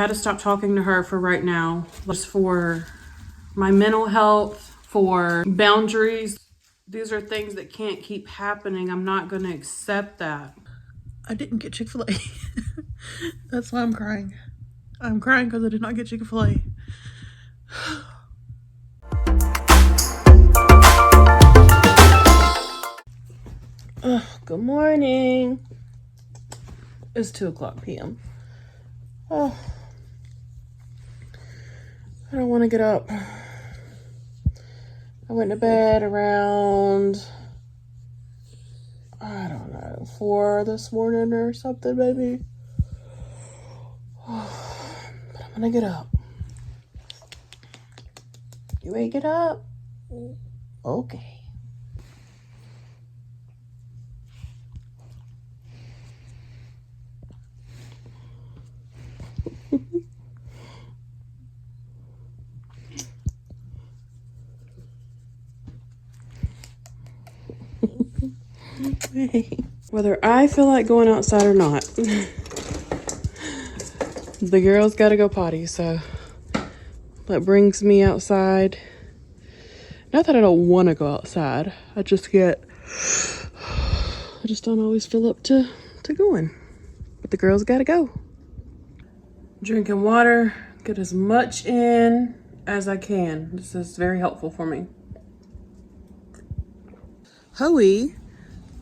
I had to stop talking to her for right now, just for my mental health, for boundaries. These are things that can't keep happening. I'm not going to accept that. I didn't get Chick-fil-A. That's why I'm crying. I'm crying because I did not get Chick-fil-A. Good morning. It's 2:00 p.m. Oh, I don't want to get up. I went to bed around, I don't know, 4 this morning or something, maybe. But I'm gonna get up. You ready to get up? Okay. Whether I feel like going outside or not, the girls gotta go potty, so that brings me outside. Not that I don't want to go outside, I just don't always feel up to going. But the girls gotta go. Drinking water, get as much in as I can. This is very helpful for me. Hoey,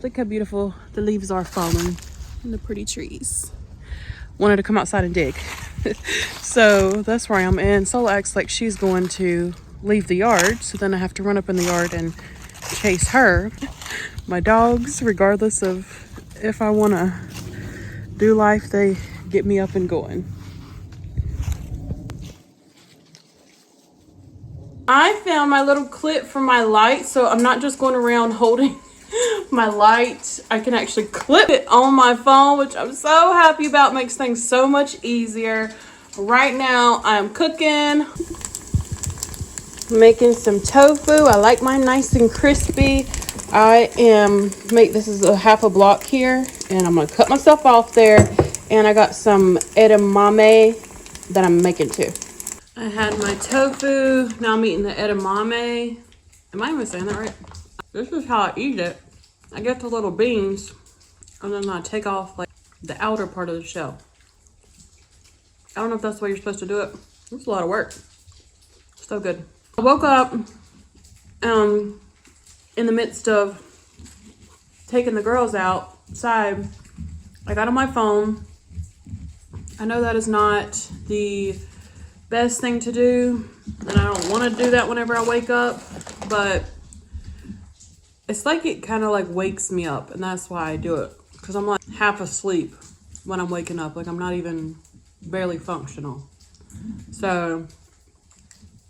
look how beautiful the leaves are falling and the pretty trees. Wanted to come outside and dig. So that's where I am. And Sola acts like she's going to leave the yard. So then I have to run up in the yard and chase her. My dogs, regardless of if I want to do life, they get me up and going. I found my little clip for my light, so I'm not just going around holding my light. I can actually clip it on my phone, which I'm so happy about. Makes things so much easier. Right now I'm cooking, making some tofu. I like mine nice and crispy. This is a half a block here, and I'm gonna cut myself off there. And I got some edamame that I'm making too. I had my tofu. Now I'm eating the edamame. Am I even saying that right? This is how I eat it. I get the little beans, and then I take off like the outer part of the shell. I don't know if that's the way you're supposed to do it. It's a lot of work. So good. I woke up in the midst of taking the girls outside. I got on my phone. I know that is not the best thing to do, and I don't want to do that whenever I wake up, but it's like it kind of like wakes me up, and that's why I do it, because I'm like half asleep when I'm waking up. Like I'm not even barely functional. So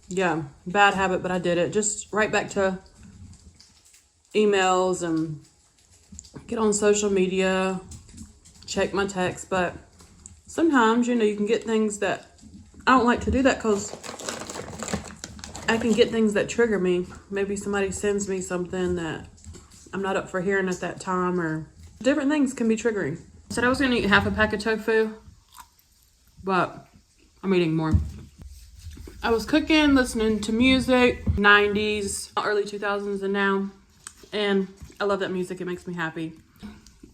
yeah, bad habit, but I did it. Just right back to emails and get on social media, check my texts. But sometimes, you can get things that I don't like to do, that because I can get things that trigger me. Maybe somebody sends me something that I'm not up for hearing at that time, or different things can be triggering. I said I was going to eat half a pack of tofu, but I'm eating more. I was cooking, listening to music, 90s, early 2000s and now, and I love that music. It makes me happy.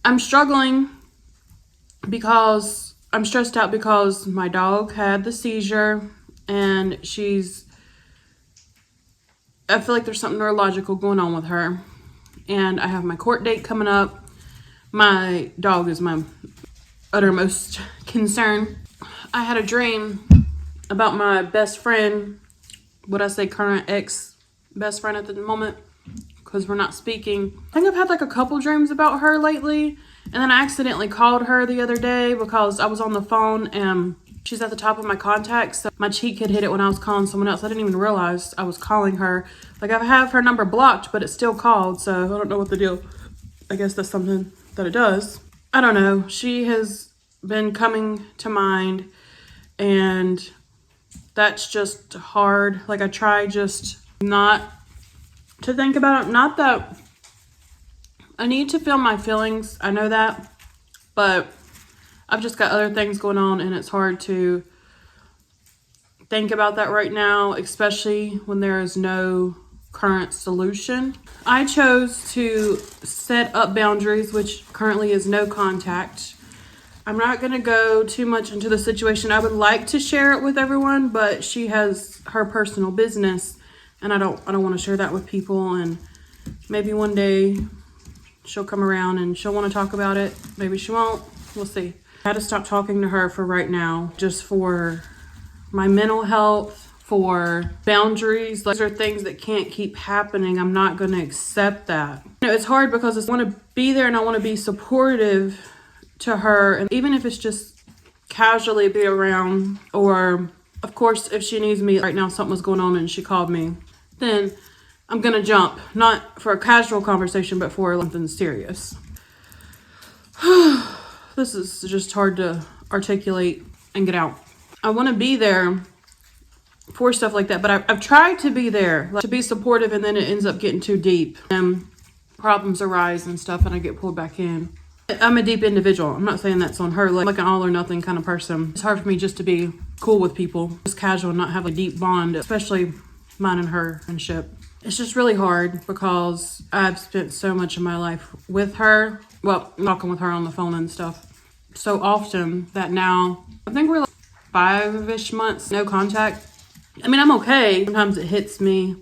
I'm struggling because I'm stressed out because my dog had the seizure, and I feel like there's something neurological going on with her, and I have my court date coming up. My dog is my uttermost concern. I had a dream about my best friend, current ex best friend at the moment, because we're not speaking. I think I've had like a couple dreams about her lately, and then I accidentally called her the other day because I was on the phone and she's at the top of my contacts. So my cheek had hit it when I was calling someone else. I didn't even realize I was calling her. Like I have her number blocked, but it's still called, so I don't know what the deal. I guess that's something that it does. I don't know. She has been coming to mind, and that's just hard. Like I try just not to think about it. Not that I need to feel my feelings. I know that, but I've just got other things going on, and it's hard to think about that right now, especially when there is no current solution. I chose to set up boundaries, which currently is no contact. I'm not going to go too much into the situation. I would like to share it with everyone, but she has her personal business, and I don't want to share that with people. And maybe one day she'll come around and she'll want to talk about it. Maybe she won't. We'll see. I had to stop talking to her for right now, just for my mental health, for boundaries. Those are things that can't keep happening. I'm not going to accept that. It's hard because I want to be there and I want to be supportive to her, and even if it's just casually be around, or of course if she needs me right now, something was going on and she called me, then I'm gonna jump, not for a casual conversation but for something serious. This is just hard to articulate and get out. I want to be there for stuff like that, but I've tried to be there, like, to be supportive, and then it ends up getting too deep and problems arise and stuff and I get pulled back in. I'm a deep individual. I'm not saying that's on her. Like an all or nothing kind of person. It's hard for me just to be cool with people, just casual, and not have a deep bond, especially mine and her friendship. It's just really hard because I've spent so much of my life with her. Well, talking with her on the phone and stuff so often that now I think we're like 5-ish months, no contact. I mean, I'm okay. Sometimes it hits me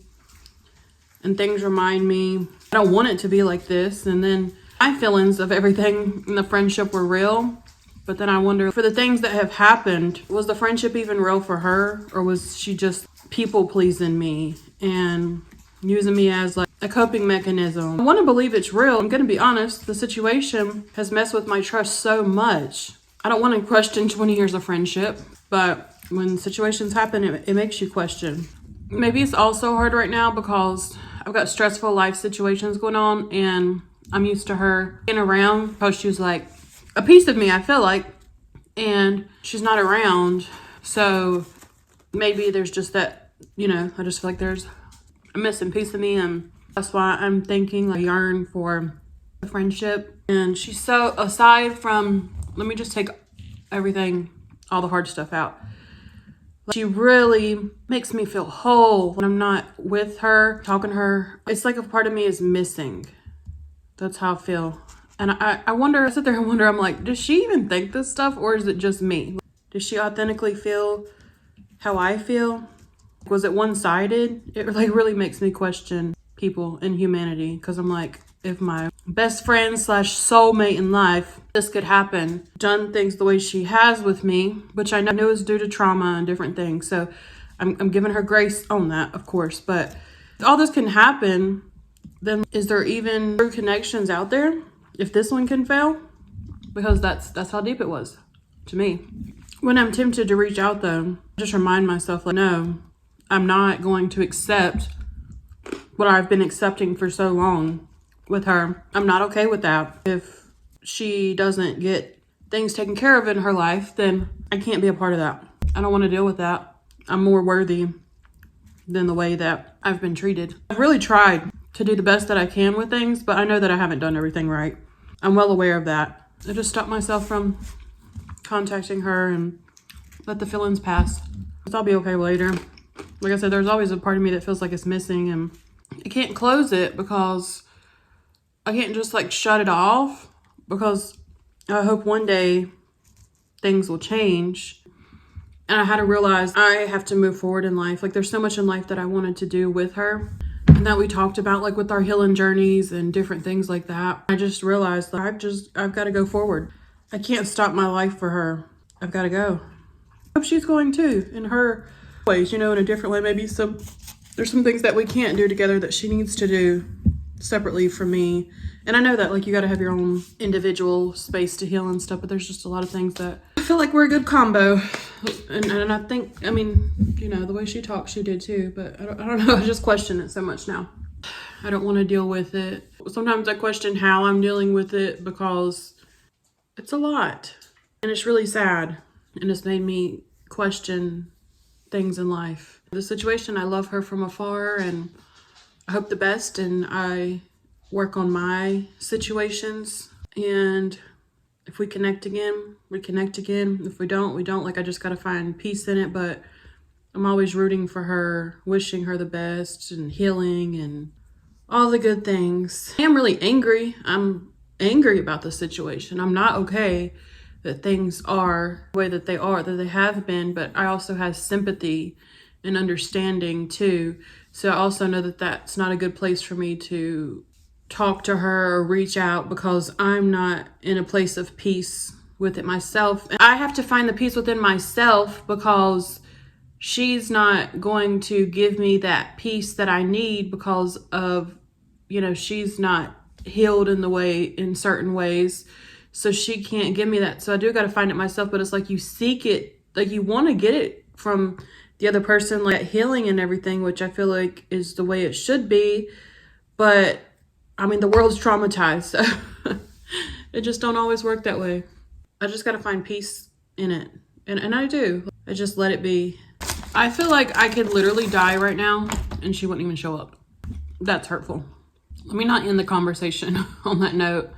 and things remind me I don't want it to be like this, and then my feelings of everything in the friendship were real, but then I wonder, for the things that have happened, was the friendship even real for her, or was she just people pleasing me and using me as like a coping mechanism? I want to believe it's real. I'm going to be honest, the situation has messed with my trust so much. I don't want to question 20 years of friendship, but when situations happen, it makes you question. Maybe it's also hard right now because I've got stressful life situations going on, and I'm used to her being around because she was like a piece of me, I feel like, and she's not around. So maybe there's just that, I just feel like there's a missing piece of me, and that's why I'm thinking I yearn for a friendship. And she's so, aside from, let me just take everything, all the hard stuff out. She really makes me feel whole when I'm not with her, talking to her. It's like a part of me is missing. That's how I feel. And I wonder, I sit there and wonder, I'm like, does she even think this stuff, or is it just me? Does she authentically feel how I feel? Was it one-sided? It like really makes me question people and humanity, because I'm like, if my best friend / soulmate in life, this could happen, done things the way she has with me, which I know is due to trauma and different things. So I'm giving her grace on that, of course. But all this can happen, then is there even true connections out there if this one can fail? Because that's how deep it was to me. When I'm tempted to reach out though, I just remind myself, like, no, I'm not going to accept what I've been accepting for so long with her. I'm not okay with that. If she doesn't get things taken care of in her life, then I can't be a part of that. I don't want to deal with that. I'm more worthy than the way that I've been treated. I've really tried to do the best that I can with things, but I know that I haven't done everything right. I'm well aware of that. I just stopped myself from contacting her and let the feelings pass. I'll be okay later. Like I said, there's always a part of me that feels like it's missing, and I can't close it because I can't just like shut it off, because I hope one day things will change. And I had to realize I have to move forward in life. Like, there's so much in life that I wanted to do with her and that we talked about, like with our healing journeys and different things like that. I just realized that I've got to go forward. I can't stop my life for her. I've got to go. I hope she's going too, in her ways, in a different way. Maybe there's some things that we can't do together that she needs to do separately from me. And I know that, like, you got to have your own individual space to heal and stuff, but there's just a lot of things that I feel like we're a good combo. And I think, I mean, the way she talks, she did too, but I don't know. I just question it so much now. I don't want to deal with it. Sometimes I question how I'm dealing with it because it's a lot and it's really sad, and it's made me question things in life. The situation, I love her from afar and I hope the best, and I work on my situations, and if we connect again, we connect again. If we don't, we don't. Like, I just got to find peace in it, but I'm always rooting for her, wishing her the best and healing and all the good things. I am really angry. I'm angry about the situation. I'm not okay that things are the way that they are, that they have been, but I also have sympathy and understanding too. So I also know that that's not a good place for me to talk to her or reach out, because I'm not in a place of peace with it myself. And I have to find the peace within myself, because she's not going to give me that peace that I need, because of, she's not healed in certain ways. So she can't give me that. So I do got to find it myself. But it's like you seek it, like you want to get it from the other person, like healing and everything, which I feel like is the way it should be. But I mean, the world's traumatized. So it just don't always work that way. I just got to find peace in it. And I do. I just let it be. I feel like I could literally die right now and she wouldn't even show up. That's hurtful. Let me not end the conversation on that note.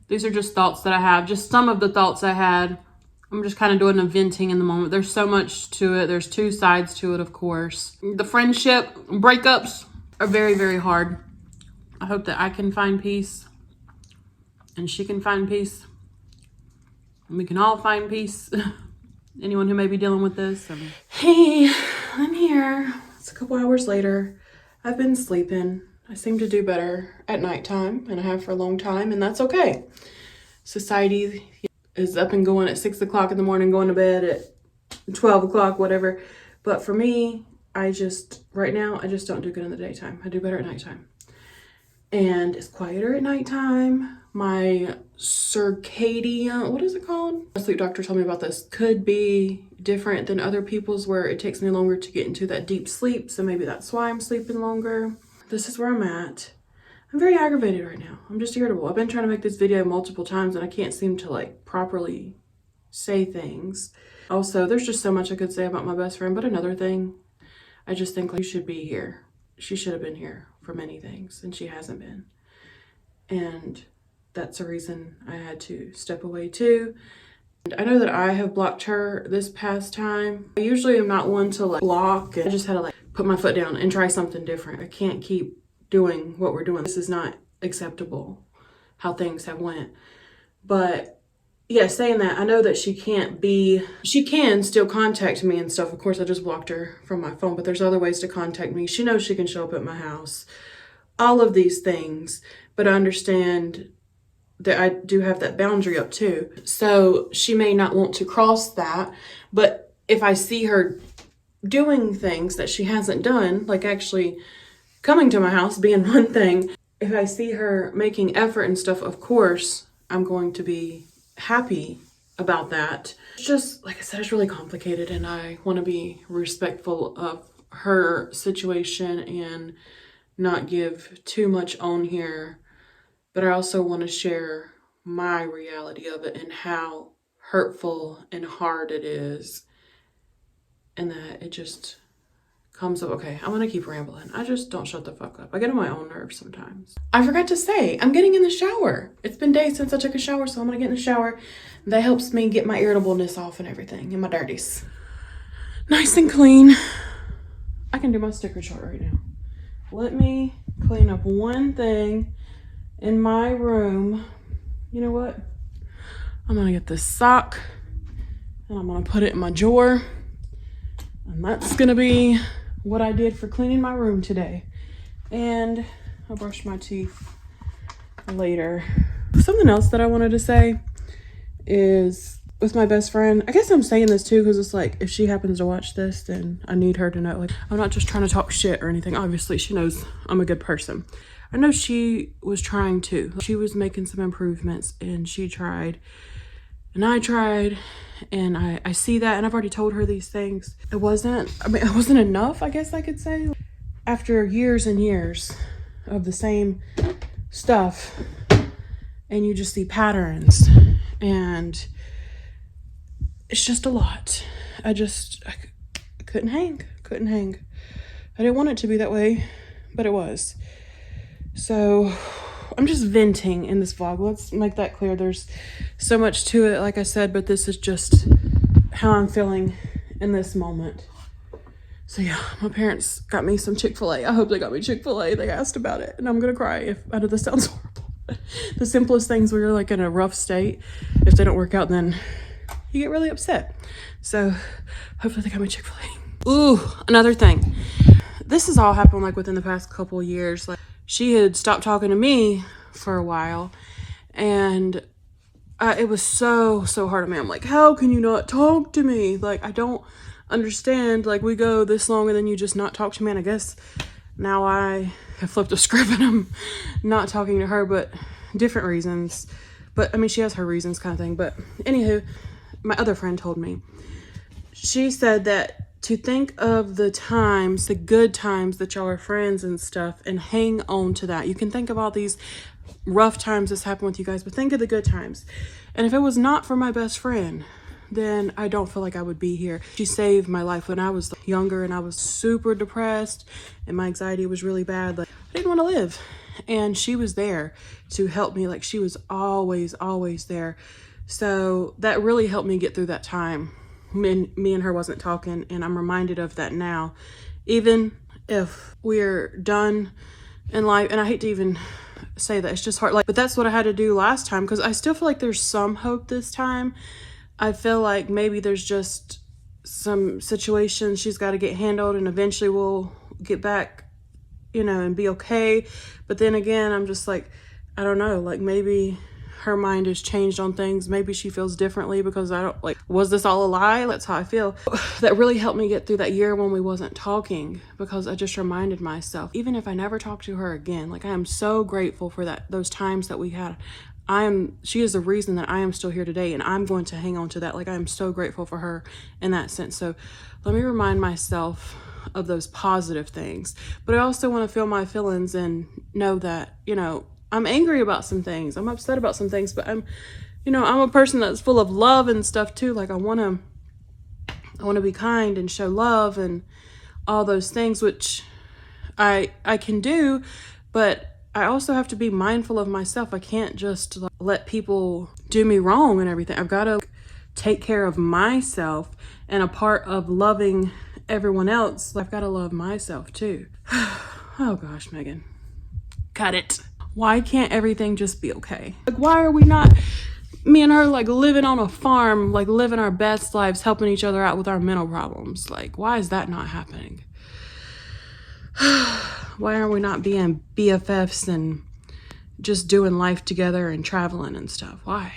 These are just thoughts that I have. Just some of the thoughts I had. I'm just kind of doing a venting in the moment. There's so much to it. There's two sides to it, of course. The friendship breakups are very, very hard. I hope that I can find peace and she can find peace. And we can all find peace. Anyone who may be dealing with this. Hey, I'm here. It's a couple hours later. I've been sleeping. I seem to do better at nighttime, and I have for a long time, and that's okay. Society is up and going at 6 o'clock in the morning, going to bed at 12 o'clock, whatever. But for me, right now, I just don't do good in the daytime. I do better at nighttime. And it's quieter at nighttime. My circadian, what is it called? A sleep doctor told me about this. Could be different than other people's, where it takes me longer to get into that deep sleep. So maybe that's why I'm sleeping longer. This is where I'm at. I'm very aggravated right now. I'm just irritable. I've been trying to make this video multiple times and I can't seem to like properly say things. Also, there's just so much I could say about my best friend. But another thing, I just think like, you should be here. She should have been here for many things and she hasn't been. And that's a reason I had to step away too. And I know that I have blocked her this past time. I usually am not one to like block. I just had to like put my foot down and try something different. I can't keep doing what we're doing. This is not acceptable, how things have went. But yeah, saying that, I know that she can still contact me and stuff. Of course, I just blocked her from my phone, but there's other ways to contact me. She knows she can show up at my house. All of these things, but I understand that I do have that boundary up too. So she may not want to cross that, but if I see her doing things that she hasn't done, like actually coming to my house being one thing, if I see her making effort and stuff, of course, I'm going to be happy about that. It's just, like I said, it's really complicated and I want to be respectful of her situation and not give too much on here. But I also want to share my reality of it and how hurtful and hard it is. And that it just comes up. Okay, I'm going to keep rambling. I just don't shut the fuck up. I get on my own nerves sometimes. I forgot to say, I'm getting in the shower. It's been days since I took a shower, so I'm going to get in the shower. That helps me get my irritableness off and everything and my dirties. Nice and clean. I can do my sticker chart right now. Let me clean up one thing in my room. You know what? I'm gonna get this sock and I'm gonna put it in my drawer. And that's gonna be what I did for cleaning my room today. And I'll brush my teeth later. Something else that I wanted to say is with my best friend. I guess I'm saying this too because it's like, if she happens to watch this, then I need her to know, like, I'm not just trying to talk shit or anything. Obviously, she knows I'm a good person. I know she was trying to. She was making some improvements and she tried and I tried, and I see that, and I've already told her these things. It wasn't enough, I guess I could say. After years and years of the same stuff, and you just see patterns, and it's just a lot. I couldn't hang. I didn't want it to be that way, but it was. So I'm just venting in this vlog. Let's make that clear. There's so much to it, like I said, but this is just how I'm feeling in this moment. So yeah, my parents got me some Chick-fil-A. I hope they got me Chick-fil-A. They asked about it, and I'm gonna cry if I know this sounds horrible. The simplest things when you're like in a rough state, if they don't work out, then you get really upset. So hopefully they got me Chick-fil-A. Ooh, another thing. This has all happened like within the past couple of years. Like she had stopped talking to me for a while, and it was so hard on me. I'm like, how can you not talk to me? Like, I don't understand. Like, we go this long and then you just not talk to me. And I guess now I have flipped a script and I'm not talking to her, but different reasons. But I mean, she has her reasons kind of thing. But anywho, my other friend told me, she said that to think of the times, the good times that y'all are friends and stuff, and hang on to that. You can think of all these rough times that's happened with you guys, but think of the good times. And if it was not for my best friend, then I don't feel like I would be here. She saved my life when I was younger and I was super depressed and my anxiety was really bad. Like, I didn't want to live. And she was there to help me. Like, she was always there. So that really helped me get through that time. Me and her wasn't talking, and I'm reminded of that now. Even if we're done in life, and I hate to even say that, it's just hard. Like, but that's what I had to do last time, because I still feel like there's some hope this time. I feel like maybe there's just some situations she's got to get handled, and eventually we'll get back, you know, and be okay. But then again, I'm just like, I don't know, like maybe her mind has changed on things. Maybe she feels differently because I don't, like, was this all a lie? That's how I feel. That really helped me get through that year when we wasn't talking, because I just reminded myself, even if I never talk to her again, like, I am so grateful for those times that we had. She is the reason that I am still here today, and I'm going to hang on to that. Like, I am so grateful for her in that sense. So let me remind myself of those positive things. But I also want to feel my feelings and know that, you know, I'm angry about some things. I'm upset about some things, but I'm a person that's full of love and stuff too. Like, I want to be kind and show love and all those things, which I can do, but I also have to be mindful of myself. I can't just let people do me wrong and everything. I've got to take care of myself, and a part of loving everyone else, I've got to love myself too. Oh gosh, Megan, cut it. Why can't everything just be okay? Like, why are we not, me and her, like, living on a farm, like, living our best lives, helping each other out with our mental problems? Like, why is that not happening? Why are we not being BFFs and just doing life together and traveling and stuff? Why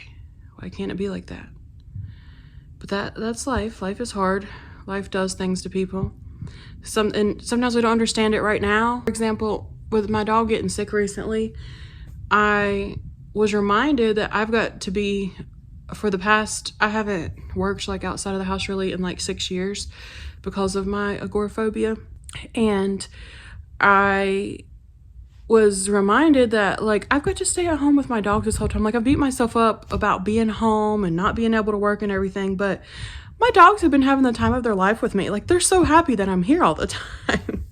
can't it be like that? But that's life. Life is hard. Life does things to people. And sometimes we don't understand it right now. For example, with my dog getting sick recently, I was reminded that I've got to be, I haven't worked like outside of the house really in like 6 years because of my agoraphobia. And I was reminded that, like, I've got to stay at home with my dog this whole time. Like, I beat myself up about being home and not being able to work and everything, but my dogs have been having the time of their life with me. Like, they're so happy that I'm here all the time.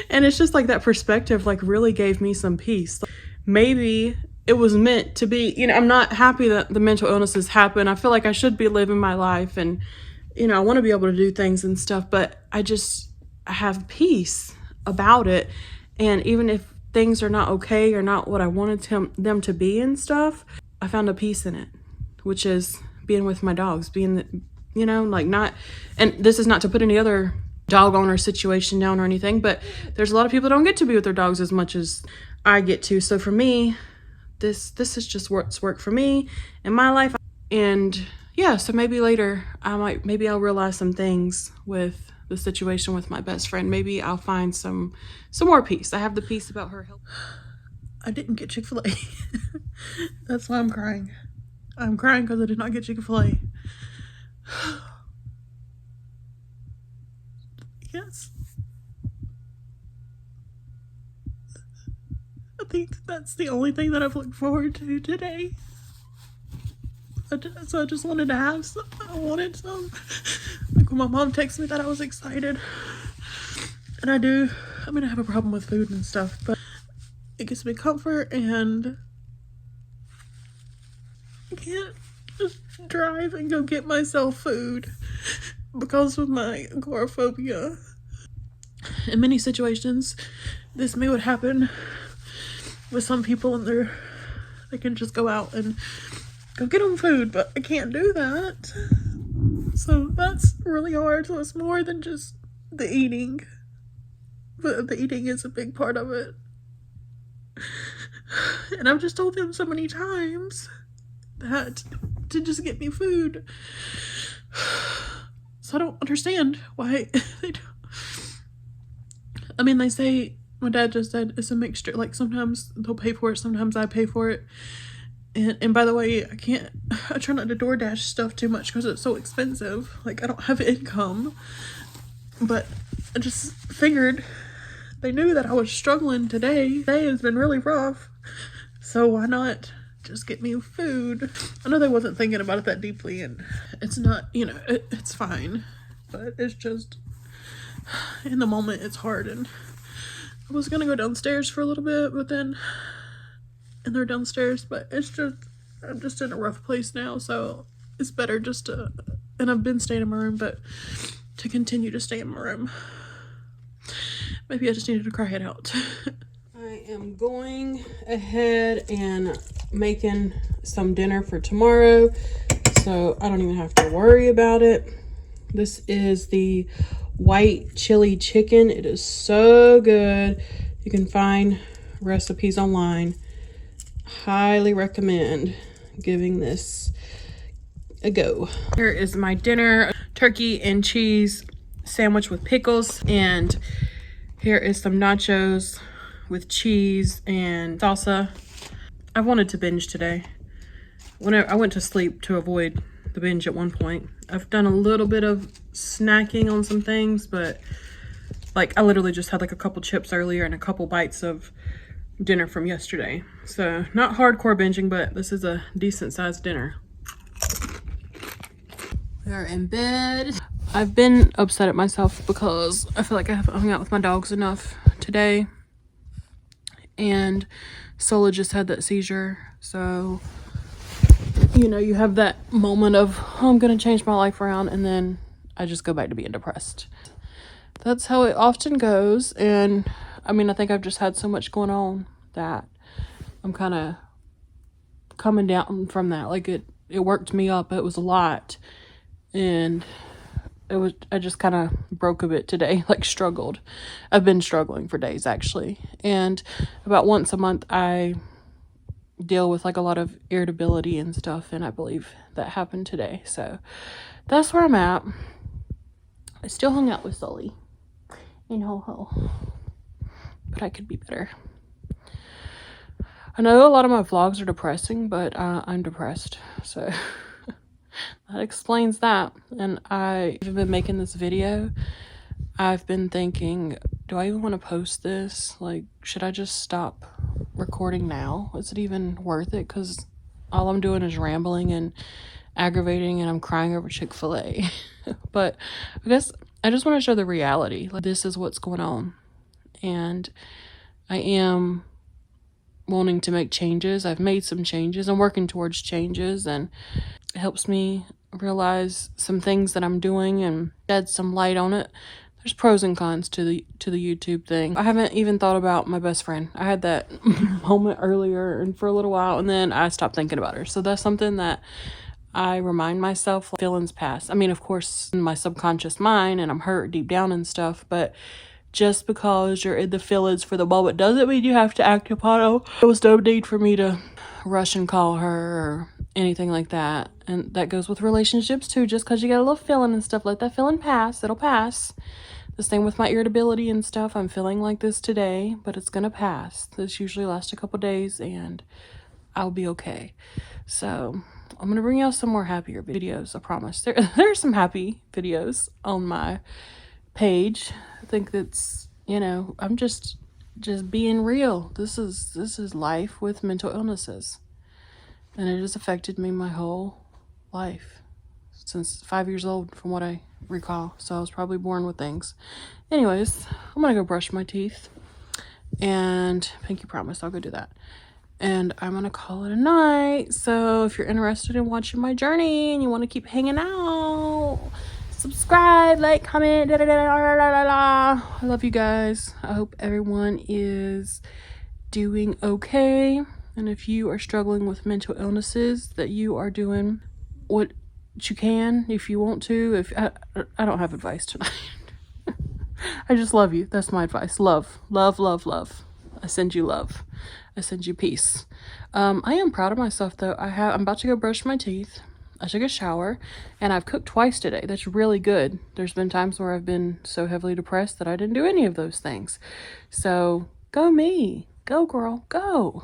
And it's just like that perspective, like, really gave me some peace. Like, maybe it was meant to be. You know, I'm not happy that the mental illnesses happen. I feel like I should be living my life, and, you know, I want to be able to do things and stuff, but I have peace about it. And even if things are not okay or not what I wanted them to be and stuff, I found a peace in it, which is being with my dogs, being, you know, like, not, and this is not to put any other dog owner situation down or anything, but there's a lot of people that don't get to be with their dogs as much as I get to. So for me, this is just what's worked for me in my life. And yeah, so maybe later maybe I'll realize some things with the situation with my best friend. Maybe I'll find some more peace. I have the peace about her health. I didn't get Chick-fil-A. That's why I'm crying. I'm crying because I did not get Chick-fil-A. Yes. I think that's the only thing that I've looked forward to today. So I just wanted to have some. I wanted some. Like, when my mom texted me that, I was excited. And I do. I mean, I have a problem with food and stuff, but it gives me comfort, and I can't just drive and go get myself food because of my agoraphobia. In many situations, this may would happen with some people, and they can just go out and go get them food, but I can't do that. So that's really hard. So it's more than just the eating, but the eating is a big part of it. And I've just told them so many times that to just get me food. So I don't understand why they don't. I mean, they say, my dad just said it's a mixture. Like, sometimes they'll pay for it, sometimes I pay for it. And by the way, I try not to DoorDash stuff too much because it's so expensive. Like, I don't have income. But I just figured they knew that I was struggling today. Today has been really rough. So why not just get me food? I know they wasn't thinking about it that deeply, and it's not, it's fine. But it's just, in the moment, it's hard. And I was going to go downstairs for a little bit, but then, and they're downstairs, but it's just, I'm just in a rough place now. So it's better just to, and I've been staying in my room, but to continue to stay in my room. Maybe I just needed to cry it out. I am going ahead and making some dinner for tomorrow, so I don't even have to worry about it. This is the white chili chicken. It is so good. You can find recipes online. Highly recommend giving this a go. Here is my dinner: turkey and cheese sandwich with pickles, and here is some nachos with cheese and salsa. I wanted to binge today. I went to sleep to avoid the binge at one point. I've done a little bit of snacking on some things, but like I literally just had like a couple chips earlier and a couple bites of dinner from yesterday. So not hardcore binging, but this is a decent sized dinner. We are in bed. I've been upset at myself because I feel like I haven't hung out with my dogs enough today. And Sola just had that seizure. So, you have that moment of, oh, I'm going to change my life around. And then I just go back to being depressed. That's how it often goes. And I mean, I think I've just had so much going on that I'm kind of coming down from that. Like it worked me up. It was a lot. And I just kind of broke a bit today, like struggled. I've been struggling for days actually. And about once a month I deal with like a lot of irritability and stuff, and I believe that happened today. So that's where I'm at. I still hung out with Sully in Ho-Ho, but I could be better. I know a lot of my vlogs are depressing, but I'm depressed, so that explains that. And I've been making this video. I've been thinking, do I even want to post this? Like, should I just stop recording now? Is it even worth it? Because all I'm doing is rambling and aggravating, and I'm crying over Chick-fil-A. But I guess I just want to show the reality. Like, this is what's going on. And I am wanting to make changes. I've made some changes. I'm working towards changes, and it helps me realize some things that I'm doing and shed some light on it. There's pros and cons to the YouTube thing. I haven't even thought about my best friend. I had that moment earlier and for a little while, and then I stopped thinking about her. So that's something that I remind myself, like, feelings pass. I mean, of course, in my subconscious mind, and I'm hurt deep down and stuff, but just because you're in the feelings for the moment doesn't mean you have to act upon it. There was no need for me to rush and call her or anything like that. And that goes with relationships too. Just because you get a little feeling and stuff, let that feeling pass. It'll pass. The same with my irritability and stuff. I'm feeling like this today, but it's gonna pass. This usually lasts a couple days and I'll be okay. So I'm gonna bring y'all some more happier videos, I promise. There's some happy videos on my page. I think that's, I'm just being real. This is life with mental illnesses, and it has affected me my whole life since 5 years old, from what I recall. So I was probably born with things. Anyways, I'm gonna go brush my teeth, and pinky promise I'll go do that, and I'm gonna call it a night. So if you're interested in watching my journey and you want to keep hanging out, subscribe, like, comment, da, da, da, da, da, da, da. I love you guys. I hope everyone is doing okay. And if you are struggling with mental illnesses, that you are doing what you can, if you want to. If I don't have advice tonight. I just love you. That's my advice. Love, love, love, love. I send you love. I send you peace. I am proud of myself though. I'm about to go brush my teeth. I took a shower and I've cooked twice today. That's really good. There's been times where I've been so heavily depressed that I didn't do any of those things. So go me. Go girl. Go.